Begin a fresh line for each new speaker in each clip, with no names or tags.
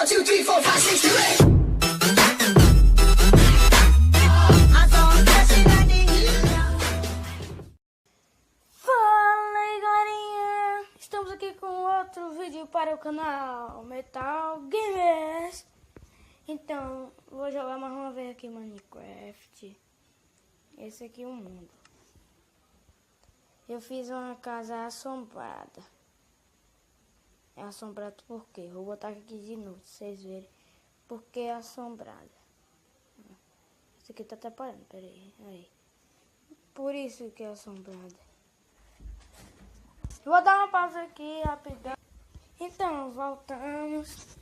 1, 2, 3, 4, 5, 6, 7, 8.
Fala aí, galerinha! Estamos aqui com outro vídeo para o canal Metal Gamers. Então, vou jogar mais uma vez aqui Minecraft. Esse aqui é o mundo. Eu fiz uma casa assombrada. É assombrado por quê? Vou botar aqui de novo, pra vocês verem porque é assombrada. Isso aqui tá atrapalhando, peraí. Aí. Por isso que é assombrada. Vou dar uma pausa aqui rapidão. Então, voltamos.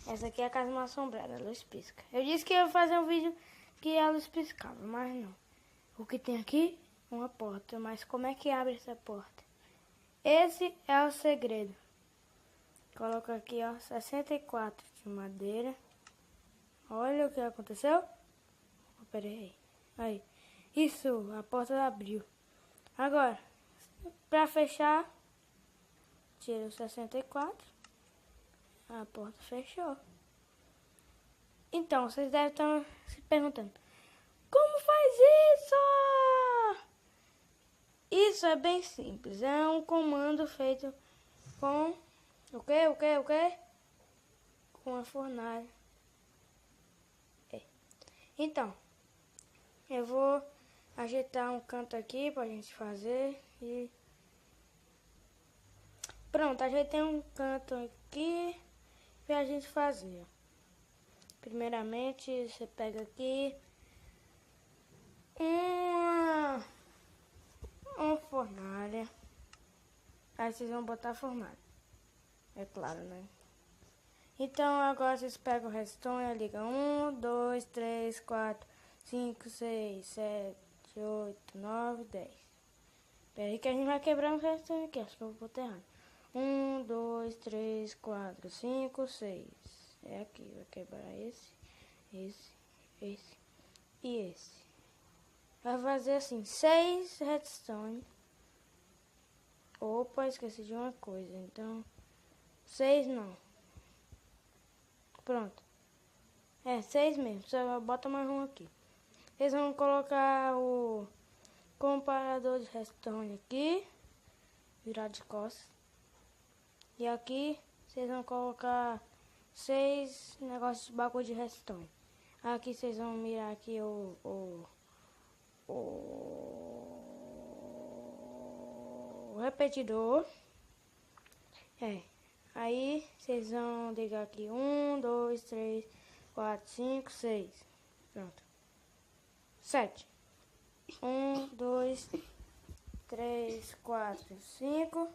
Essa aqui é a casa mais assombrada, a luz pisca. Eu disse que ia fazer um vídeo que a luz piscava, mas não. O que tem aqui? Uma porta, mas como é que abre essa porta? Esse é o segredo. Coloca aqui, ó, 64 de madeira. Olha o que aconteceu. Pera aí. Isso, a porta abriu. Agora, para fechar, tira o 64. A porta fechou. Então, vocês devem estar se perguntando: como faz isso? Isso é bem simples. É um comando feito com... O quê? Com a fornalha. Então, eu vou ajeitar um canto aqui pra gente fazer e... Pronto, ajeitei um canto aqui pra gente fazer. Primeiramente, você pega aqui uma fornalha. Aí vocês vão botar a fornalha. É claro, né? Então agora vocês pegam o restonho e ligam 1, 2, 3, 4, 5, 6, 7, 8, 9, 10. Pera aí que a gente vai quebrar o restonho aqui. Acho que eu vou botar errado. 1, 2, 3, 4, 5, 6. É aqui. Vai quebrar esse e esse. Vai fazer assim, 6 redstone. Opa, esqueci de uma coisa. Então, 6 não. Pronto. 6 mesmo. Só bota mais um aqui. Vocês vão colocar o comparador de redstone aqui. Virar de costas. E aqui, vocês vão colocar 6 negócios de bagulho de redstone. Aqui vocês vão mirar aqui o repetidor. Aí vocês vão ligar aqui 1, 2, 3, 4, 5, 6. Pronto. 7. 1, 2, 3, 4, 5,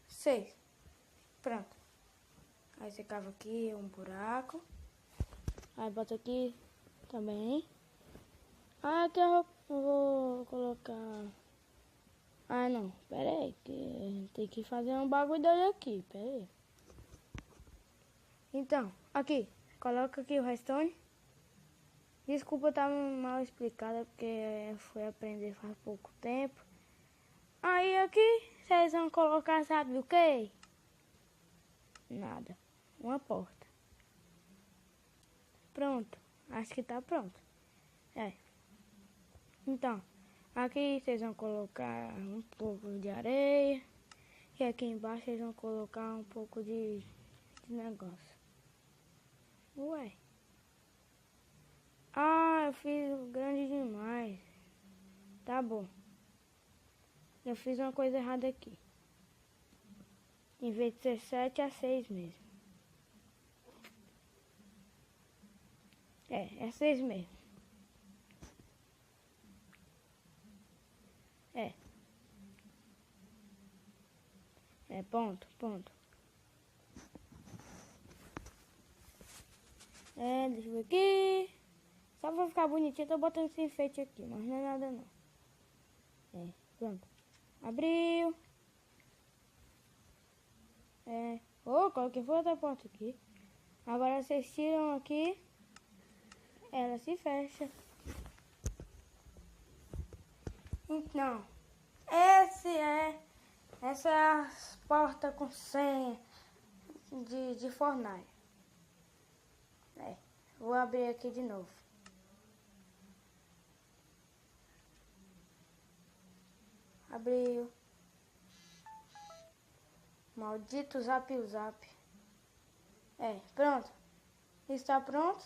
6. Pronto. Aí você cava aqui um buraco. Aí bota aqui também. Aqui eu vou colocar... não, pera aí, que tem que fazer um bagulho dele aqui, pera aí. Então, aqui, coloca aqui o redstone. Desculpa estar mal explicada, porque eu fui aprender faz pouco tempo. Aí aqui, vocês vão colocar, sabe o que? Nada, uma porta. Pronto, acho que tá pronto. Então, aqui vocês vão colocar um pouco de areia. E aqui embaixo vocês vão colocar um pouco de negócio. Ué. Eu fiz grande demais. Tá bom. Eu fiz uma coisa errada aqui. Em vez de ser 7, é 6 mesmo. É 6 mesmo. Ponto. Deixa eu ver aqui. Só pra ficar bonitinho, eu tô botando esse enfeite aqui, mas não é nada não. Pronto. Abriu. Coloquei outra porta aqui. Agora vocês tiram aqui. Ela se fecha. Então, essa é a porta com senha de Fortnite. Vou abrir aqui de novo. Abriu. Maldito Zap. Pronto. Está pronto.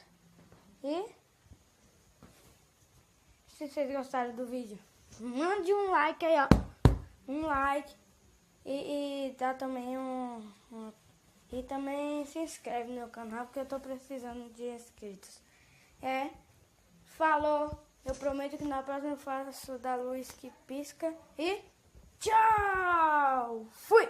E se vocês gostaram do vídeo, mande um like aí, ó. Um like. E dá também e também se inscreve no meu canal, porque eu tô precisando de inscritos. Falou. Eu prometo que na próxima eu faço da luz que pisca. E tchau! Fui!